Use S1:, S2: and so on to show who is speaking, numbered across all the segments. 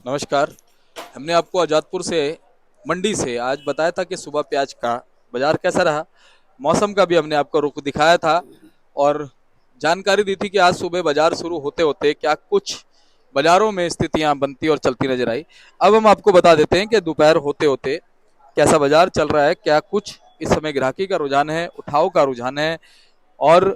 S1: नमस्कार। हमने आपको आजादपुर से मंडी से आज बताया था कि सुबह प्याज का बाजार कैसा रहा। मौसम का भी हमने आपको रुख दिखाया था और जानकारी दी थी कि आज सुबह बाजार शुरू होते होते क्या कुछ बाजारों में स्थितियां बनती और चलती नजर आई। अब हम आपको बता देते हैं कि दोपहर होते होते कैसा बाजार चल रहा है, क्या कुछ इस समय ग्राहकी का रुझान है, उठाव का रुझान है और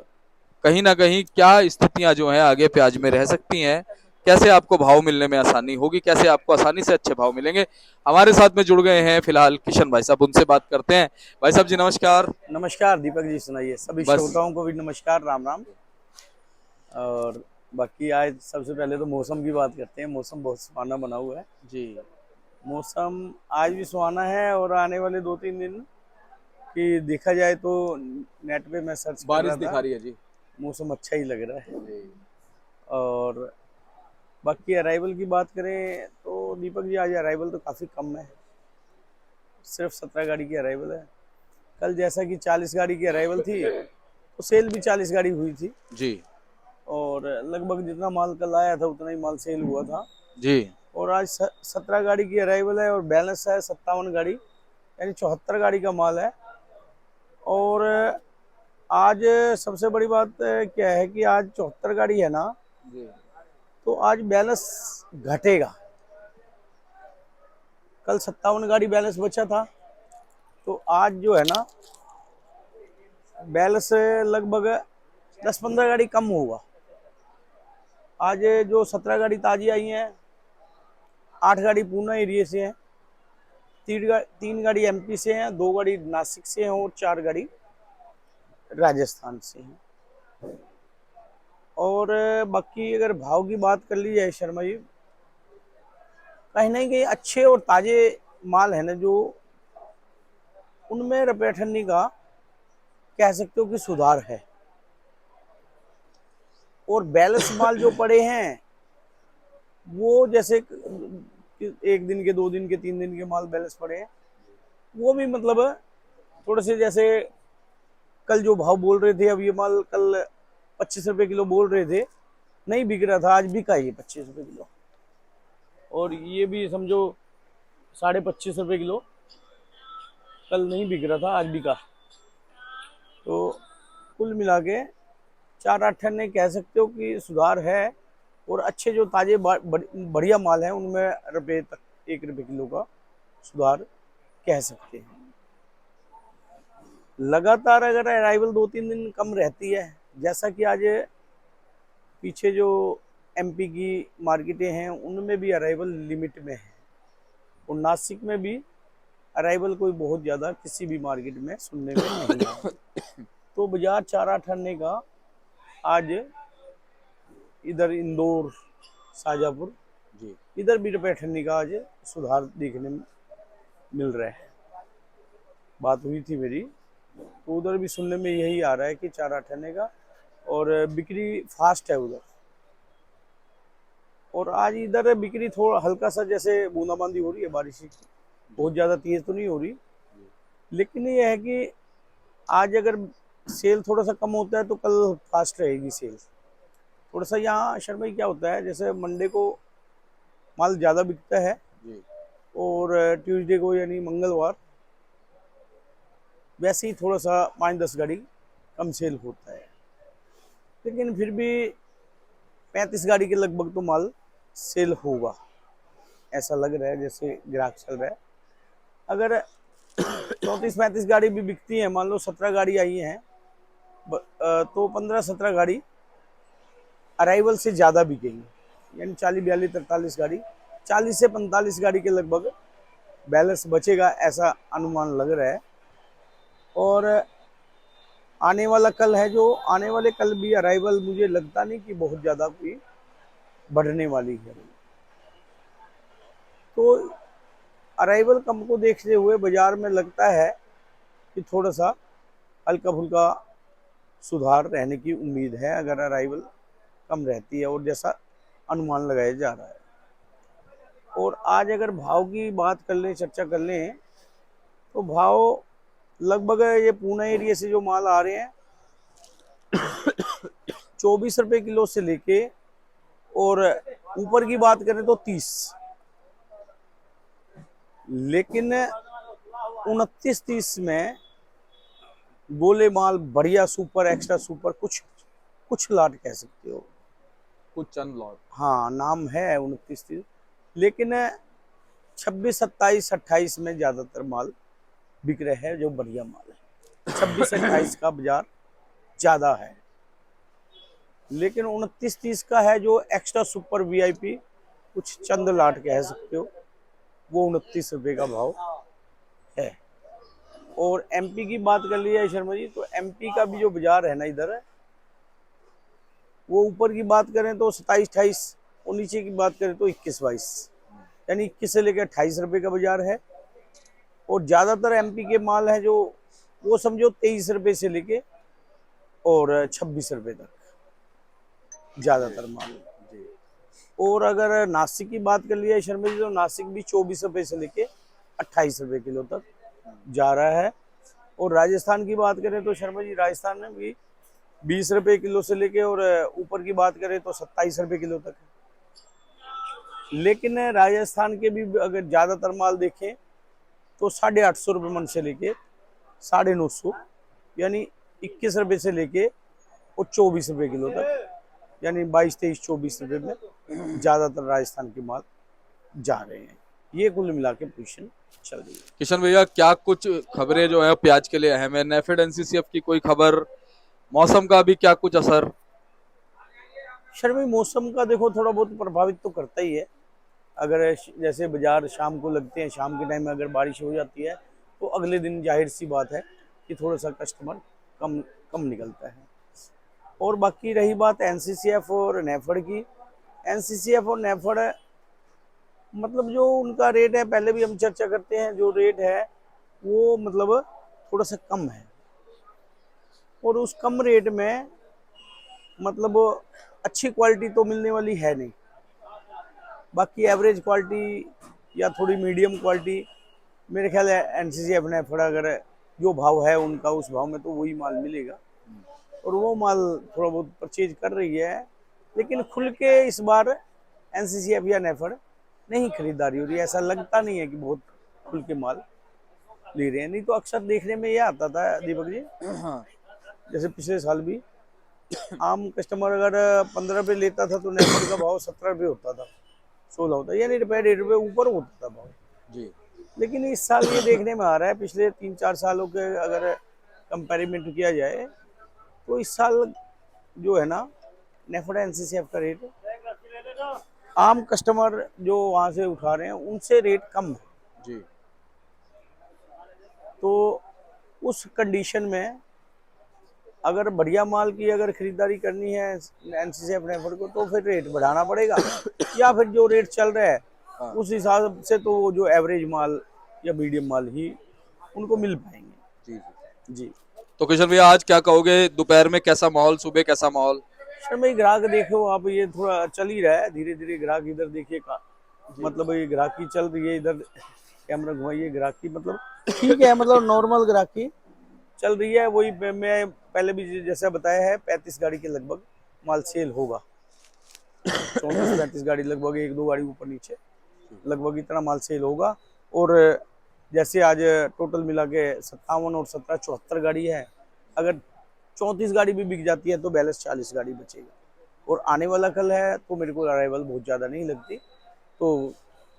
S1: कहीं ना कहीं क्या स्थितियां जो हैं आगे प्याज में रह सकती हैं, कैसे आपको भाव मिलने में आसानी होगी, कैसे आपको आसानी से अच्छे भाव मिलेंगे। हमारे साथ में जुड़ गए हैं फिलहाल किशन भाई साहब, उनसे बात करते हैं। भाई साहब जी नमस्कार।
S2: नमस्कार दीपक जी, सुनाइए। सभी
S1: बस
S2: श्रोताओं को भी नमस्कार, राम राम। और बाकी आज सबसे पहले तो मौसम की बात करते हैं। मौसम बहुत सुहाना बना हुआ है।
S1: जी,
S2: मौसम आज भी सुहाना है और आने वाले 2-3 दिन की देखा जाए तो नेट पे मैं सर्च कर
S1: बारिश
S2: रहा था,
S1: दिखा रही है जी।
S2: मौसम अच्छा ही लग रहा है।
S1: जी,
S2: और बाकी अराइवल की बात करें तो दीपक जी आज अराइवल तो काफ़ी कम है। सिर्फ 17 गाड़ी की अराइवल है। कल जैसा कि 40 गाड़ी की अराइवल थी तो सेल भी 40 गाड़ी हुई थी।
S1: जी,
S2: और लगभग जितना माल कल आया था उतना ही माल सेल हुआ था।
S1: जी,
S2: और आज 17 गाड़ी की अराइवल है और बैलेंस है 57 गाड़ी, यानी 74 गाड़ी का माल है। और आज सबसे बड़ी बात क्या है कि आज 74 गाड़ी है ना,
S1: जी,
S2: तो आज बैलेंस घटेगा। कल 57 गाड़ी बैलेंस बचा था, तो आज जो है ना बैलेंस लगभग 10-15 गाड़ी कम होगा। आज जो 17 गाड़ी ताजी आई हैं, 8 गाड़ी पूना एरिया से हैं, 3 गाड़ी एमपी से हैं, 2 गाड़ी नासिक से हैं और 4 गाड़ी राजस्थान से हैं। और बाकी अगर भाव की बात कर ली जाए शर्मा जी, कहीं ना कहीं अच्छे और ताजे माल है ना, जो उनमें रुपये ठन्नी का कह सकते हो कि सुधार है। और बैलेंस माल जो पड़े हैं वो जैसे एक दिन के, 2 दिन के, 3 दिन के माल बैलेंस पड़े हैं, वो भी मतलब थोड़े से जैसे कल जो भाव बोल रहे थे, अब ये माल कल 25 रुपए किलो बोल रहे थे, नहीं बिक रहा था, आज बिका ये 25 रुपए किलो। और ये भी समझो 25.5 रुपए किलो कल नहीं बिक रहा था, आज बिका। तो कुल मिला के 4-8 टन कह सकते हो कि सुधार है। और अच्छे जो ताजे बढ़िया माल है उनमें रुपये तक 1 रुपये किलो का सुधार कह सकते हैं। लगातार अगर अराइवल 2-3 दिन कम रहती है, जैसा कि आज पीछे जो एमपी की मार्केटें हैं उनमें भी अराइवल लिमिट में है, और नासिक में भी अराइवल कोई बहुत ज़्यादा किसी भी मार्केट में सुनने में नहीं आया। तो बाजार 4-8 आने का आज इधर इंदौर, शाजापुर,
S1: जी,
S2: इधर भी रुपये ठन्नी का आज सुधार देखने में मिल रहा है। बात हुई थी मेरी, तो उधर भी सुनने में यही आ रहा है कि 4-8 आने का, और बिक्री फास्ट है उधर। और आज इधर बिक्री थोड़ा हल्का सा जैसे बूंदाबांदी हो रही है, बारिश की,
S1: जी,
S2: बहुत ज़्यादा तेज तो नहीं हो रही।
S1: जी,
S2: लेकिन ये है कि आज अगर सेल थोड़ा सा कम होता है तो कल फास्ट रहेगी सेल। थोड़ा सा यहाँ शर्मा जी क्या होता है, जैसे मंडे को माल ज़्यादा बिकता है
S1: जी,
S2: और ट्यूसडे को यानी मंगलवार वैसे ही थोड़ा सा 5-10 गाड़ी कम सेल होता है। लेकिन फिर भी 35 गाड़ी के लगभग तो माल सेल होगा, ऐसा लग रहा है जैसे ग्राहक चल रहा है। अगर 34-35 गाड़ी भी बिकती है, मान लो 17 गाड़ी आई हैं, तो 15-17 गाड़ी अराइवल से ज़्यादा बिकेगी, यानी 40-42-43 गाड़ी, 40 से 45 गाड़ी के लगभग बैलेंस बचेगा, ऐसा अनुमान लग रहा है। और आने वाला कल है, जो आने वाले कल भी अराइवल मुझे लगता नहीं कि बहुत ज़्यादा कोई बढ़ने वाली है। तो अराइवल कम को देखते हुए बाजार में लगता है कि थोड़ा सा हल्का फुल्का सुधार रहने की उम्मीद है, अगर अराइवल कम रहती है और जैसा अनुमान लगाया जा रहा है। और आज अगर भाव की बात कर लें, चर्चा कर लें, तो भाव लगभग ये पूना एरिया से जो माल आ रहे हैं 24 रुपये किलो से लेके, और ऊपर की बात करें तो 30, लेकिन 29-30 में गोले माल बढ़िया सुपर एक्स्ट्रा सुपर कुछ कुछ लाट कह सकते हो।
S1: कुछ चंद लॉट।
S2: हाँ नाम है 29-30, लेकिन 26-27-28 में ज्यादातर माल बिक रहे हैं जो बढ़िया माल है। 26-28 का बाजार ज्यादा है, लेकिन 29-30 का है जो एक्स्ट्रा सुपर वीआईपी कुछ चंद लाट कह सकते हो, वो 29 रुपए का भाव है। और एमपी की बात कर लिया शर्मा जी, तो एमपी का भी जो बाजार है ना इधर, वो ऊपर की बात करें तो 27-28 और नीचे की बात करें तो 21-22, यानी 21 से लेकर 28 रुपए का बाजार है। और ज्यादातर एमपी के माल है जो वो समझो 23 रुपए से लेके और 26 रुपए तक ज्यादातर माल। और अगर नासिक की बात कर लिया शर्मा जी, तो नासिक भी 24 रुपए से लेके 28 रुपए किलो तक जा रहा है। और राजस्थान की बात करें तो शर्मा जी राजस्थान में भी 20 रुपए किलो से लेके और ऊपर की बात करें तो 27 रुपए किलो तक है। लेकिन राजस्थान के भी अगर ज्यादातर माल देखें तो 850 रुपये मन से लेके 950, यानी 21 रुपए से लेके और 24 रुपए किलो तक, यानी 22-23-24 रुपए में ज्यादातर राजस्थान के माल जा रहे हैं। ये कुल मिला के पोजीशन चल रही है।
S1: किशन भैया, क्या कुछ खबरें जो है प्याज के लिए अहम है? नेफेड एनसीसीएफ की कोई खबर, मौसम का भी क्या कुछ असर?
S2: शर्मी मौसम का देखो थोड़ा बहुत प्रभावित तो करता ही है। अगर जैसे बाजार शाम को लगते हैं, शाम के टाइम में अगर बारिश हो जाती है तो अगले दिन जाहिर सी बात है कि थोड़ा सा कस्टमर कम कम निकलता है। और बाकी रही बात एनसीसीएफ और नेफेड की, एनसीसीएफ और नेफेड मतलब जो उनका रेट है, पहले भी हम चर्चा करते हैं, जो रेट है वो मतलब थोड़ा सा कम है। और उस कम रेट में मतलब अच्छी क्वालिटी तो मिलने वाली है नहीं, बाकी एवरेज क्वालिटी या थोड़ी मीडियम क्वालिटी मेरे ख्याल है एनसीसीएफ नेफेड अगर जो भाव है उनका उस भाव में तो वही माल मिलेगा। और वो माल थोड़ा बहुत परचेज कर रही है, लेकिन खुल के इस बार एनसीसीएफ या नेफेड नहीं खरीदारी हो रही है। ऐसा लगता नहीं है कि बहुत खुल के माल ले रहे हैं। नहीं तो अक्सर देखने में ये आता था दीपक जी, जैसे पिछले साल भी आम कस्टमर अगर 15 रुपये लेता था तो नेफेड का भाव 17 रुपये होता था, 16 होता, यानी रुपये 1.5 रुपये ऊपर होता था भाव
S1: जी।
S2: लेकिन इस साल ये देखने में आ रहा है, पिछले 3-4 सालों के अगर कंपेरिमेंट किया जाए तो इस साल जो है ना नेफेड एनसीसीएफ का रेट आम कस्टमर जो वहां से उठा रहे हैं उनसे रेट कम है
S1: जी।
S2: तो उस कंडीशन में अगर बढ़िया माल की अगर खरीदारी करनी है एनसीसीएफ नेफेड को तो फिर रेट बढ़ाना पड़ेगा या फिर जो रेट चल रहा है उस हिसाब से तो वो जो एवरेज माल या मीडियम माल ही उनको मिल पाएंगे।
S1: जी
S2: जी
S1: तो किशन भैया, आज क्या कहोगे? दोपहर में कैसा माहौल, सुबह कैसा माहौल?
S2: सर भाई ग्राहक देखो आप, ये थोड़ा चल ही रहा है धीरे धीरे ग्राहक इधर देखिए का मतलब ये ग्राहकी चल रही है, इधर कैमरा घुमाइए, ग्राहकी मतलब ठीक है, मतलब नॉर्मल ग्राहकी चल रही है। वही मैं पहले भी जैसा बताया है 35 गाड़ी के लगभग माल सेल होगा, 34-35 गाड़ी लगभग, 1-2 गाड़ी ऊपर नीचे लगभग इतना माल सेल होगा। और जैसे आज टोटल मिला के 57 और 17 74 गाड़ी है, अगर 34 गाड़ी भी बिक जाती है तो बैलेंस 40 गाड़ी बचेगा। और आने वाला कल है तो मेरे को अराइवल बहुत ज़्यादा नहीं लगती, तो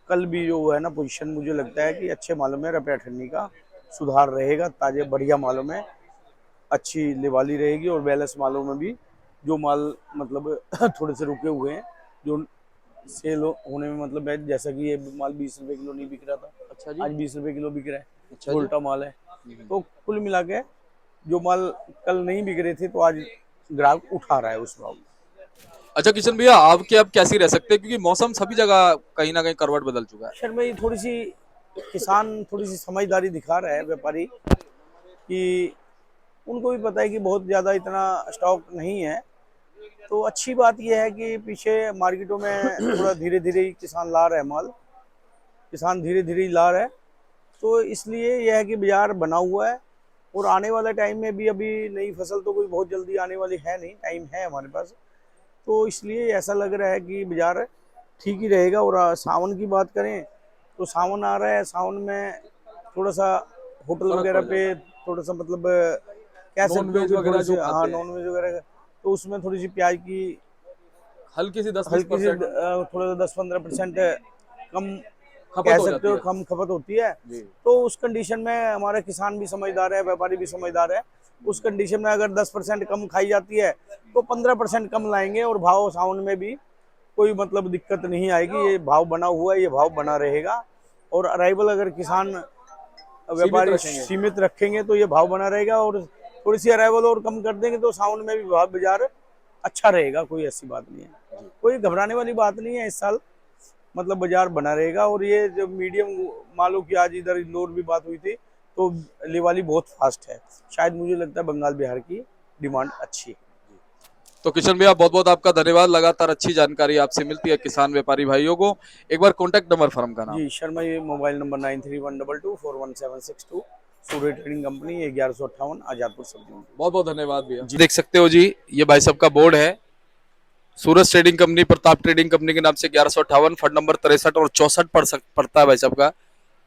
S2: कल भी जो है ना पोजीशन मुझे लगता है कि अच्छे मालों में रुपया ठंडी का सुधार रहेगा, ताजे बढ़िया मालों में अच्छी लिवाली रहेगी। और बैलेंस मालों में भी जो माल मतलब थोड़े से रुके हुए हैं जो सेल होने में मतलब है, जैसा कि ये माल 20 रुपए किलो नहीं बिक रहा था,
S1: अच्छा जी।
S2: आज 20 रुपए किलो बिक रहा है,
S1: अच्छा जी।
S2: उल्टा माल है। तो कुल मिला के जो माल कल नहीं बिक रहे थे तो आज ग्राहक उठा रहा है उस भाव में।
S1: अच्छा किशन भैया, आपके अब कैसे रह सकते हैं, क्योंकि मौसम सभी जगह कहीं ना कहीं करवट बदल चुका है।
S2: शर्मा जी थोड़ी सी किसान थोड़ी सी समझदारी दिखा रहा है, व्यापारी, कि उनको भी पता है कि बहुत ज़्यादा इतना स्टॉक नहीं है। तो अच्छी बात यह है कि पीछे मार्केटों में थोड़ा धीरे धीरे ही किसान ला रहा है माल, किसान धीरे धीरे ही ला रहा है। तो इसलिए यह है कि बाजार बना हुआ है और आने वाला टाइम में भी अभी नई फसल तो कोई बहुत जल्दी आने वाली है नहीं, टाइम है हमारे पास। तो इसलिए ऐसा लग रहा है कि बाजार ठीक ही रहेगा। और सावन की बात करें तो सावन आ रहा है, सावन में थोड़ा सा होटल
S1: फर्क
S2: वगैरह
S1: पड़
S2: पे थोड़ा सा मतलब कह
S1: नॉन
S2: सकते हो
S1: वेज
S2: कि
S1: वगैरह
S2: थोड़ी सी,
S1: जो
S2: हाँ
S1: खाते हैं
S2: नॉन वेज वगैरह, तो उसमें थोड़ी सी प्याज की
S1: हल्की सी 10-20
S2: हल्की सी
S1: परसेंट
S2: थोड़ा सा 10-15% कम
S1: खपत
S2: कह
S1: हो
S2: सकते
S1: जाती
S2: हो,
S1: है।
S2: कम खपत होती है।
S1: जी।
S2: तो उस कंडीशन में हमारे किसान भी समझदार है, व्यापारी भी समझदार है। उस कंडीशन में अगर 10% कम खाई जाती है तो 15% कम लाएंगे, और भाव सावन में भी कोई मतलब दिक्कत नहीं आएगी। ये भाव बना हुआ है, ये भाव बना रहेगा। और अराइवल अगर किसान
S1: सीमित
S2: व्यापारी
S1: रखेंगे।
S2: सीमित रखेंगे तो ये भाव बना रहेगा, और थोड़ी सी अराइवल और कम कर देंगे तो सावन में भी भाव बाजार अच्छा रहेगा। कोई ऐसी बात नहीं है, कोई घबराने वाली बात नहीं है। इस साल मतलब बाजार बना रहेगा। और ये जो मीडियम मालो की आज इधर इंदौर भी बात हुई थी, तो लिवाली बहुत फास्ट है। शायद मुझे लगता है बंगाल बिहार की डिमांड अच्छी है।
S1: तो किशन भैया बहुत बहुत आपका धन्यवाद, लगातार अच्छी जानकारी आपसे मिलती है किसान व्यापारी भाइयों को। एक बार कॉन्टैक्ट नंबर फर्म का नाम।
S2: जी शर्मा, ये मोबाइल नंबर 9312241762, सूर्य ट्रेडिंग कंपनी, 1158 आजादपुर सब्जी मंडी।
S1: बहुत बहुत धन्यवाद भैया जी। देख सकते हो जी, ये भाई साहब का बोर्ड है, Suraj trading company, Pratap trading company के नाम से 1158, फंड नंबर 63 और 64 पड़ता है भाई साहब का।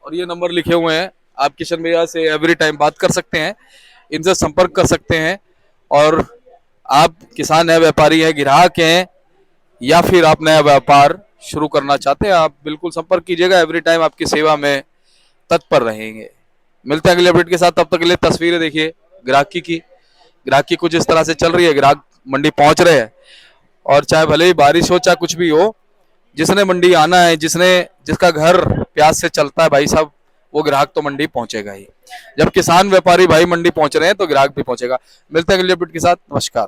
S1: और ये नंबर लिखे हुए हैं, आप किशन भैया से एवरी टाइम बात कर सकते हैं, इनसे संपर्क कर सकते हैं। और आप किसान है, व्यापारी है, ग्राहक हैं, या फिर आप नया व्यापार शुरू करना चाहते हैं, आप बिल्कुल संपर्क कीजिएगा। एवरी टाइम आपकी सेवा में तत्पर रहेंगे। मिलते हैं अगले अपडेट के साथ, तब तक के लिए तस्वीरें देखिए ग्राहकी कुछ इस तरह से चल रही है। ग्राहक मंडी पहुंच रहे हैं, और चाहे भले ही बारिश हो चाहे कुछ भी हो, जिसने मंडी आना है, जिसका घर प्यास से चलता है भाई साहब, वो ग्राहक तो मंडी पहुंचेगा ही। जब किसान व्यापारी भाई मंडी पहुंच रहे हैं तो ग्राहक भी पहुंचेगा। मिलते हैं अगले अपडेट के साथ, नमस्कार।